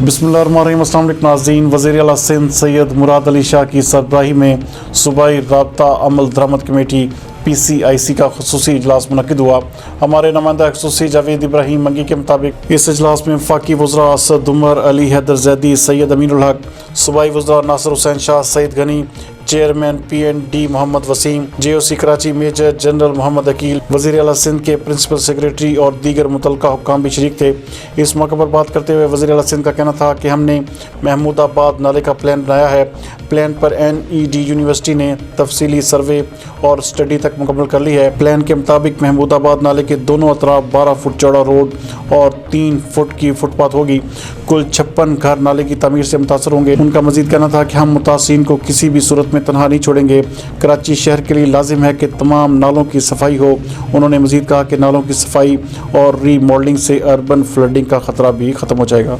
بسم اللہ الرحمن الرحیم۔ السلام علیکم ناظرین۔ وزیر اعلیٰ سندھ سید مراد علی شاہ کی سربراہی میں صوبائی رابطہ عمل درآمد کمیٹی PCIC کا خصوصی اجلاس منعقد ہوا۔ ہمارے نمائندہ خصوصی جاوید ابراہیم منگی کے مطابق اس اجلاس میں وفاقی وزراء اسد عمر، علی حیدر زیدی، سید امین الحق، صوبائی وزراء Nasir Hussain Shah, Saeed Ghani, chairman PND Muhammad Waseem, JOC Karachi major general Muhammad Aqeel, وزیر اعلیٰ سندھ کے پرنسپل سیکریٹری اور دیگر متعلقہ حکام بھی شریک تھے۔ اس موقع پر بات کرتے ہوئے وزیر اعلیٰ سندھ کا کہنا تھا کہ ہم نے محمود آباد نالے کا پلان بنایا ہے۔ پلان پر NED یونیورسٹی نے تفصیلی سروے اور اسٹڈی تک مکمل کر لی ہے۔ پلان کے مطابق محمود آباد نالے کے دونوں اطراف 12 فٹ چوڑا روڈ اور 3 فٹ کی فٹ پاتھ ہوگی۔ کل 56 گھر نالے کی تعمیر سے متاثر ہوں گے۔ ان کا مزید کہنا تھا کہ ہم متاثرین کو کسی بھی صورت میں تنہا نہیں چھوڑیں گے۔ کراچی شہر کے لیے لازم ہے کہ تمام نالوں کی صفائی ہو۔ انہوں نے مزید کہا کہ نالوں کی صفائی اور ری ماڈلنگ سے اربن فلڈنگ کا خطرہ بھی ختم ہو جائے گا۔